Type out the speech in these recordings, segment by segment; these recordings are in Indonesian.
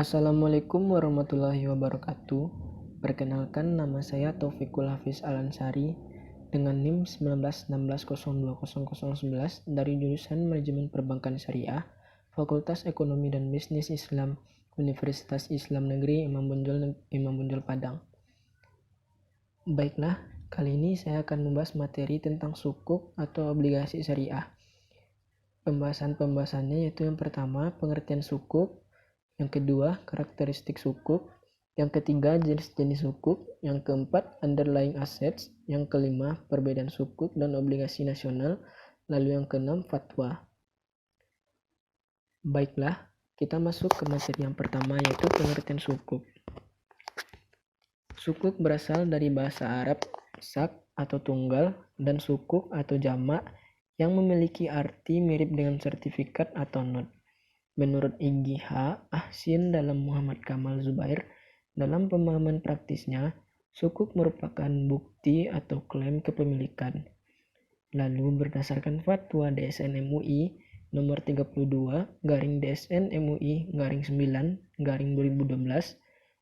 Assalamualaikum warahmatullahi wabarakatuh. Perkenalkan, nama saya Taufikul Hafiz Al-Ansari dengan NIM 1916020011 dari jurusan Manajemen Perbankan Syariah, Fakultas Ekonomi dan Bisnis Islam, Universitas Islam Negeri Imam Bonjol Padang. Baiklah, kali ini saya akan membahas materi tentang sukuk atau obligasi syariah. Pembahasannya yaitu yang pertama, pengertian sukuk, yang kedua, karakteristik sukuk, yang ketiga, jenis-jenis sukuk, yang keempat, underlying assets, yang kelima, perbedaan sukuk dan obligasi nasional, lalu yang keenam, fatwa. Baiklah, kita masuk ke materi yang pertama, yaitu pengertian sukuk. Sukuk berasal dari bahasa Arab sak atau tunggal dan sukuk atau jamak yang memiliki arti mirip dengan sertifikat atau not. Menurut IGH Ahsin dalam Muhammad Kamal Zubair, dalam pemahaman praktisnya, sukuk merupakan bukti atau klaim kepemilikan. Lalu berdasarkan fatwa DSN MUI nomor 32/DSN MUI/9/2012,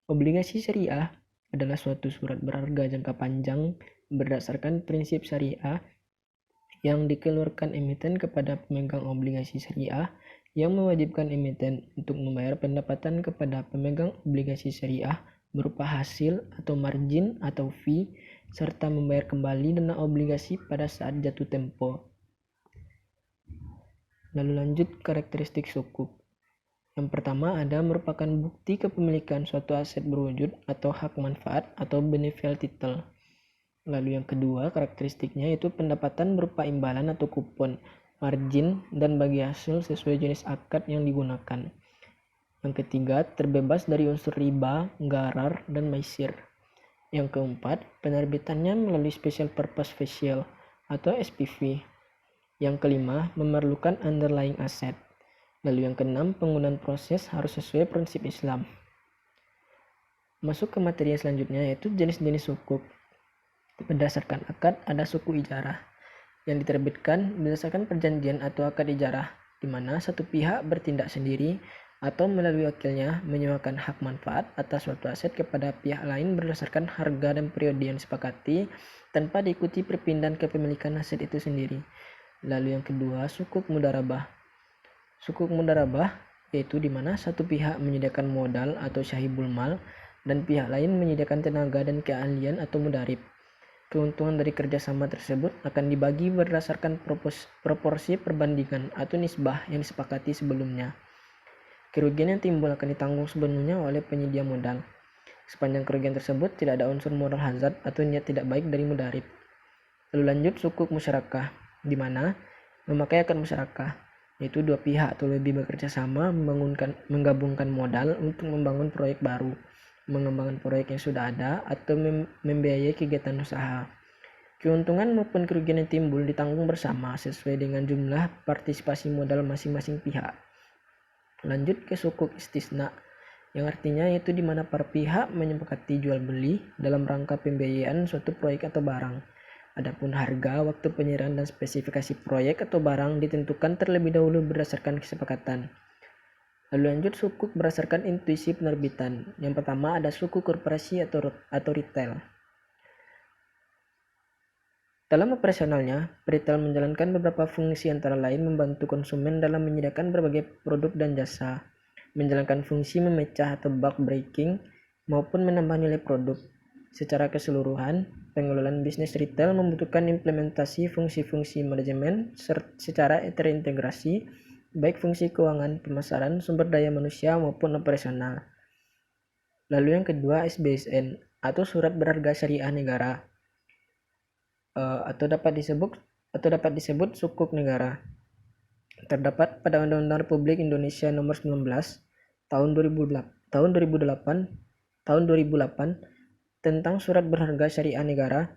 obligasi syariah adalah suatu surat berharga jangka panjang berdasarkan prinsip syariah yang dikeluarkan emiten kepada pemegang obligasi syariah, yang mewajibkan emiten untuk membayar pendapatan kepada pemegang obligasi syariah berupa hasil atau margin atau fee, serta membayar kembali dana obligasi pada saat jatuh tempo. Lalu lanjut karakteristik sukuk. Yang pertama ada merupakan bukti kepemilikan suatu aset berwujud atau hak manfaat atau beneficial title. Lalu yang kedua karakteristiknya yaitu pendapatan berupa imbalan atau kupon, margin, dan bagi hasil sesuai jenis akad yang digunakan. Yang ketiga, terbebas dari unsur riba, gharar, dan maisir. Yang keempat, penerbitannya melalui Special Purpose Vessel atau SPV. Yang kelima, memerlukan underlying asset. Lalu yang keenam, penggunaan proses harus sesuai prinsip Islam. Masuk ke materi yang selanjutnya yaitu jenis-jenis sukuk. Berdasarkan akad ada suku ijarah yang diterbitkan berdasarkan perjanjian atau akad ijarah, di mana satu pihak bertindak sendiri atau melalui wakilnya menyewakan hak manfaat atas suatu aset kepada pihak lain berdasarkan harga dan periode yang disepakati tanpa diikuti perpindahan kepemilikan aset itu sendiri. Lalu yang kedua, sukuk mudarabah. Sukuk mudarabah yaitu di mana satu pihak menyediakan modal atau syahibul mal dan pihak lain menyediakan tenaga dan keahlian atau mudarib. Keuntungan dari kerjasama tersebut akan dibagi berdasarkan proporsi perbandingan atau nisbah yang disepakati sebelumnya. Kerugian yang timbul akan ditanggung sepenuhnya oleh penyedia modal. Sepanjang kerugian tersebut tidak ada unsur moral hazard atau niat tidak baik dari mudarib. Lalu lanjut sukuk musyarakah, di mana memakai akad musyarakah, yaitu dua pihak atau lebih bekerja sama menggabungkan modal untuk membangun proyek baru, mengembangkan proyek yang sudah ada, atau membiayai kegiatan usaha. Keuntungan maupun kerugian yang timbul ditanggung bersama sesuai dengan jumlah partisipasi modal masing-masing pihak. Lanjut ke sukuk istisna, yang artinya yaitu di mana para pihak menyepakati jual beli dalam rangka pembiayaan suatu proyek atau barang. Adapun harga, waktu penyerahan, dan spesifikasi proyek atau barang ditentukan terlebih dahulu berdasarkan kesepakatan. Lalu lanjut sukuk berdasarkan intuisi penerbitan. Yang pertama ada sukuk korporasi atau retail. Dalam operasionalnya, retail menjalankan beberapa fungsi antara lain membantu konsumen dalam menyediakan berbagai produk dan jasa, menjalankan fungsi memecah atau bulk breaking, maupun menambah nilai produk. Secara keseluruhan, pengelolaan bisnis retail membutuhkan implementasi fungsi-fungsi manajemen secara terintegrasi, baik fungsi keuangan, pemasaran, sumber daya manusia maupun operasional. Lalu yang kedua SBSN atau surat berharga syariah negara, atau dapat disebut sukuk negara. Terdapat pada Undang-Undang Republik Indonesia Nomor 19 Tahun 2008 tentang surat berharga syariah negara,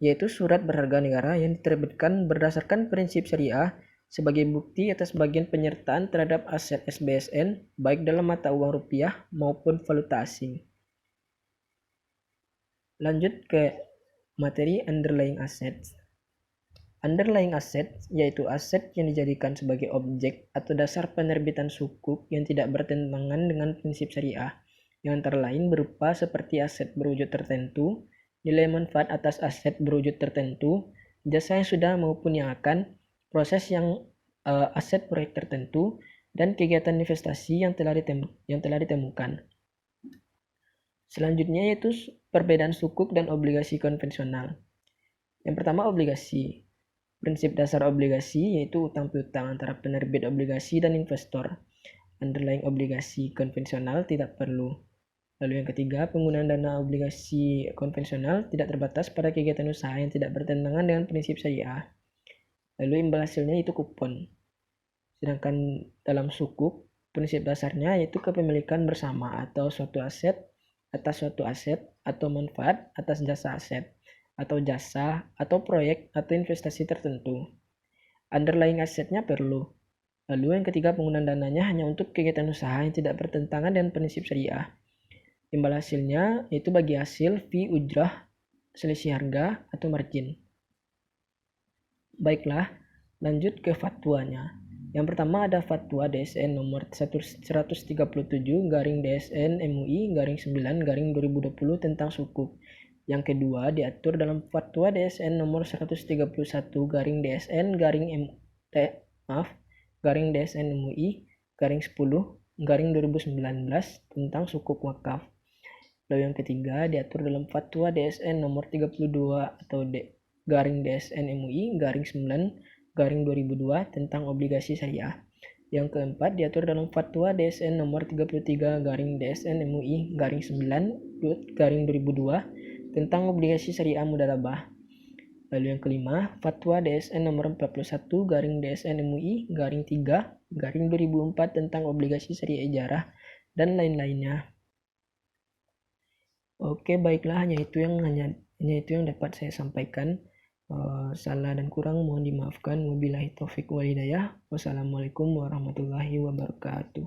yaitu surat berharga negara yang diterbitkan berdasarkan prinsip syariah sebagai bukti atas bagian penyertaan terhadap aset SBSN baik dalam mata uang rupiah maupun valuta asing. Lanjut ke materi underlying assets. Underlying asset yaitu aset yang dijadikan sebagai objek atau dasar penerbitan sukuk yang tidak bertentangan dengan prinsip syariah, yang antara lain berupa seperti aset berwujud tertentu, nilai manfaat atas aset berwujud tertentu, jasa yang sudah maupun yang akan, proses yang aset proyek tertentu, dan kegiatan investasi yang telah ditemukan. Selanjutnya yaitu perbedaan sukuk dan obligasi konvensional. Yang pertama, obligasi. Prinsip dasar obligasi yaitu utang piutang antara penerbit obligasi dan investor. Underlying obligasi konvensional tidak perlu. Lalu yang ketiga, penggunaan dana obligasi konvensional tidak terbatas pada kegiatan usaha yang tidak bertentangan dengan prinsip syariah. Lalu imbal hasilnya itu kupon. Sedangkan dalam sukuk, prinsip dasarnya yaitu kepemilikan bersama atau suatu aset atas suatu aset atau manfaat atas jasa aset atau jasa atau proyek atau investasi tertentu. Underlying asetnya perlu. Lalu yang ketiga, penggunaan dananya hanya untuk kegiatan usaha yang tidak bertentangan dengan prinsip syariah. Imbal hasilnya yaitu bagi hasil, fee, ujrah, selisih harga, atau margin. Baiklah, lanjut ke fatwanya. Yang pertama ada fatwa DSN nomor 137/DSN MUI _9 _2020 tentang sukuk. Yang kedua diatur dalam fatwa DSN nomor 131/DSN DSN MUI _10 tentang sukuk wakaf. Lalu yang ketiga diatur dalam fatwa DSN nomor 32 atau DSN MUI _9 _2002 tentang obligasi syariah. Yang keempat diatur dalam fatwa DSN nomor 33/DSN MUI _9 _2002 tentang obligasi syariah mudharabah. Lalu yang kelima, fatwa DSN nomor 41/DSN MUI _3 _2004 tentang obligasi syariah ijarah dan lain-lainnya. Oke, baiklah, hanya itu yang dapat saya sampaikan. Salah dan kurang mohon dimaafkan. Wabillahi taufik wal hidayah. Wassalamualaikum warahmatullahi wabarakatuh.